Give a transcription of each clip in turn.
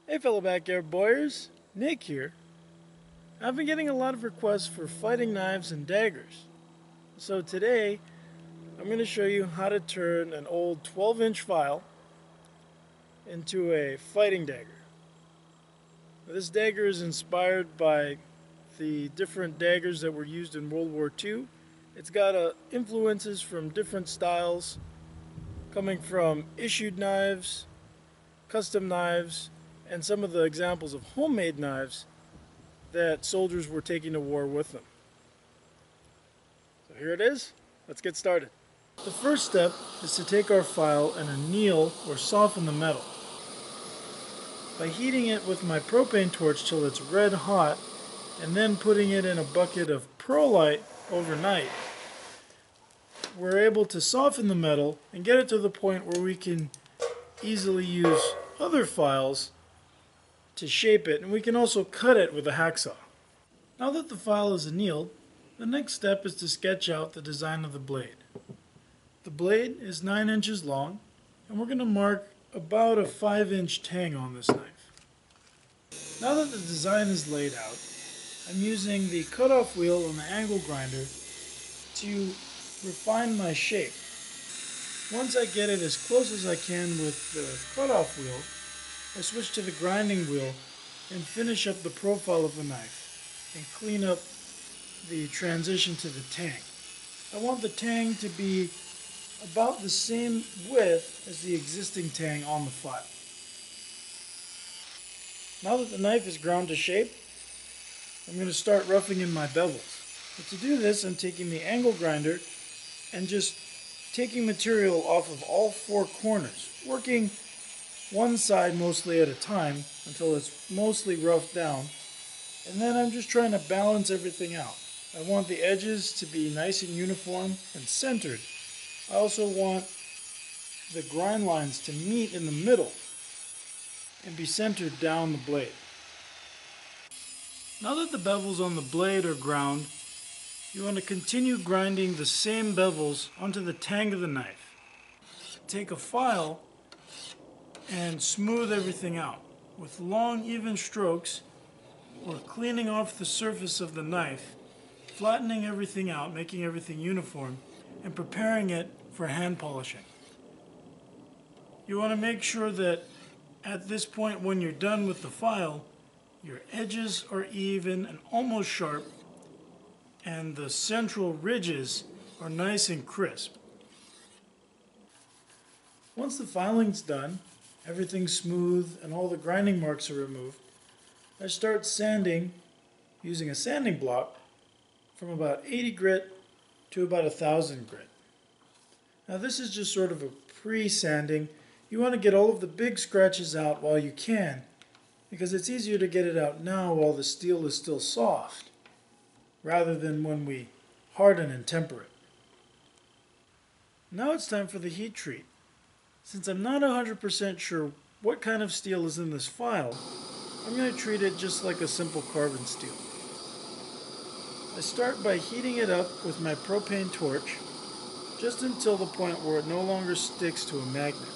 Hey fellow backyard boyers, Nick here. I've been getting a lot of requests for fighting knives and daggers. So today, I'm going to show you how to turn an old 12-inch file into a fighting dagger. This dagger is inspired by the different daggers that were used in World War II. It's got influences from different styles, coming from issued knives, custom knives, and some of the examples of homemade knives that soldiers were taking to war with them. So here it is. Let's get started. The first step is to take our file and anneal or soften the metal. By heating it with my propane torch till it's red hot and then putting it in a bucket of perlite overnight, we're able to soften the metal and get it to the point where we can easily use other files to shape it, and we can also cut it with a hacksaw. Now that the file is annealed, the next step is to sketch out the design of the blade. The blade is 9 inches long, and we're going to mark about a 5-inch tang on this knife. Now that the design is laid out, I'm using the cutoff wheel and the angle grinder to refine my shape. Once I get it as close as I can with the cutoff wheel, I switch to the grinding wheel and finish up the profile of the knife and clean up the transition to the tang. I want the tang to be about the same width as the existing tang on the file. Now that the knife is ground to shape, I'm going to start roughing in my bevels. But to do this, I'm taking the angle grinder and just taking material off of all 4 corners, working one side mostly at a time until it's mostly roughed down, and then I'm just trying to balance everything out. I want the edges to be nice and uniform and centered. I also want the grind lines to meet in the middle and be centered down the blade. Now that the bevels on the blade are ground, you want to continue grinding the same bevels onto the tang of the knife. Take a file and smooth everything out. With long, even strokes, we're cleaning off the surface of the knife, flattening everything out, making everything uniform, and preparing it for hand polishing. You want to make sure that at this point, when you're done with the file, your edges are even and almost sharp, and the central ridges are nice and crisp. Once the filing's done, everything's smooth and all the grinding marks are removed, I start sanding using a sanding block from about 80 grit to about 1000 grit. Now this is just sort of a pre-sanding. You want to get all of the big scratches out while you can, because it's easier to get it out now while the steel is still soft, rather than when we harden and temper it. Now it's time for the heat treat. Since I'm not 100% sure what kind of steel is in this file, I'm going to treat it just like a simple carbon steel. I start by heating it up with my propane torch just until the point where it no longer sticks to a magnet.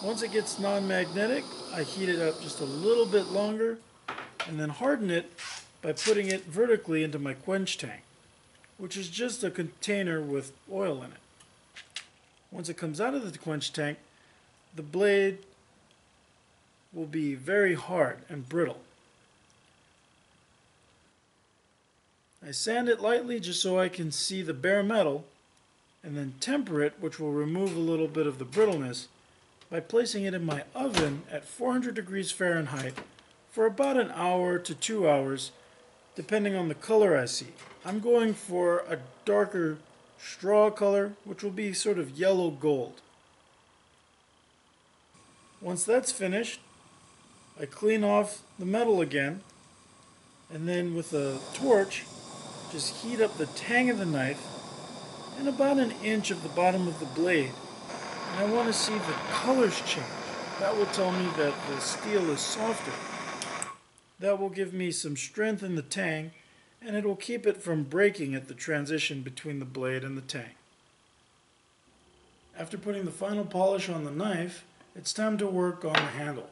Once it gets non-magnetic, I heat it up just a little bit longer and then harden it by putting it vertically into my quench tank, which is just a container with oil in it. Once it comes out of the quench tank, the blade will be very hard and brittle. I sand it lightly just so I can see the bare metal, and then temper it, which will remove a little bit of the brittleness, by placing it in my oven at 400 degrees Fahrenheit for about an hour to 2 hours, depending on the color I see. I'm going for a darker straw color, which will be sort of yellow gold. Once that's finished, I clean off the metal again, and then with a torch, just heat up the tang of the knife and about an inch of the bottom of the blade. And I want to see the colors change. That will tell me that the steel is softer. That will give me some strength in the tang, and it will keep it from breaking at the transition between the blade and the tang. After putting the final polish on the knife, it's time to work on the handle.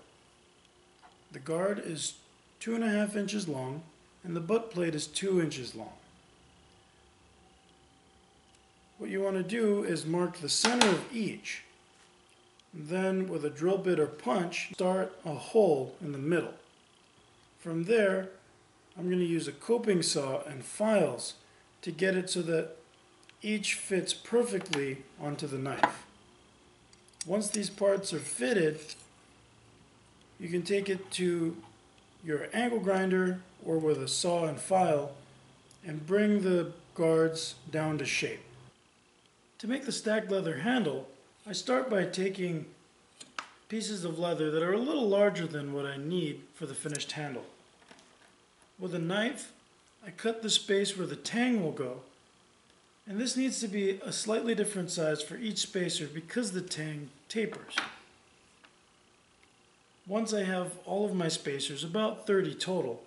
The guard is 2.5 inches long and the butt plate is 2 inches long. What you want to do is mark the center of each. Then with a drill bit or punch, start a hole in the middle. From there, I'm going to use a coping saw and files to get it so that each fits perfectly onto the knife. Once these parts are fitted, you can take it to your angle grinder or with a saw and file and bring the guards down to shape. To make the stacked leather handle, I start by taking pieces of leather that are a little larger than what I need for the finished handle. With a knife, I cut the space where the tang will go, and this needs to be a slightly different size for each spacer because the tang tapers. Once I have all of my spacers, about 30 total,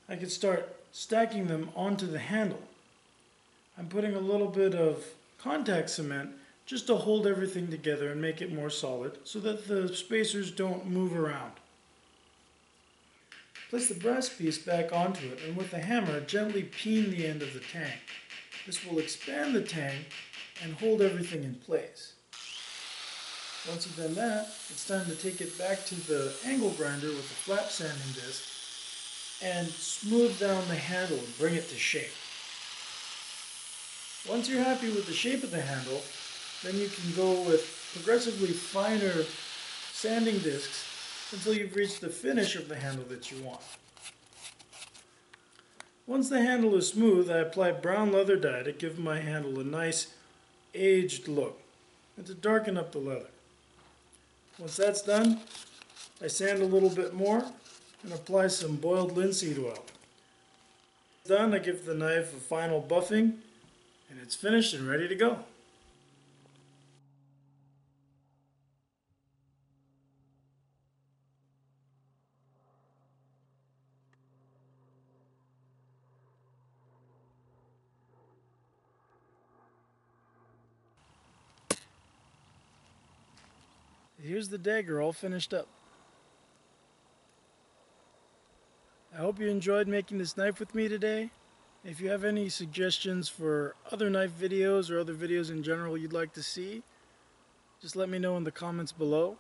I can start stacking them onto the handle. I'm putting a little bit of contact cement just to hold everything together and make it more solid so that the spacers don't move around. Place the brass piece back onto it and with a hammer gently peen the end of the tang. This will expand the tang and hold everything in place. Once you've done that, it's time to take it back to the angle grinder with the flat sanding disc and smooth down the handle and bring it to shape. Once you're happy with the shape of the handle, then you can go with progressively finer sanding discs until you've reached the finish of the handle that you want. Once the handle is smooth, I apply brown leather dye to give my handle a nice aged look and to darken up the leather. Once that's done, I sand a little bit more and apply some boiled linseed oil. Done, I give the knife a final buffing and it's finished and ready to go. Here's the dagger all finished up. I hope you enjoyed making this knife with me today. If you have any suggestions for other knife videos or other videos in general you'd like to see, just let me know in the comments below.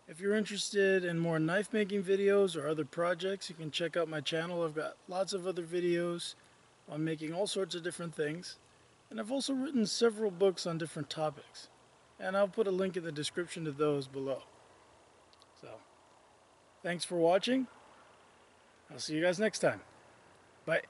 If you're interested in more knife making videos or other projects, you can check out my channel. I've got lots of other videos on making all sorts of different things. And I've also written several books on different topics. And I'll put a link in the description to those below. So, thanks for watching. I'll see you guys next time. Bye.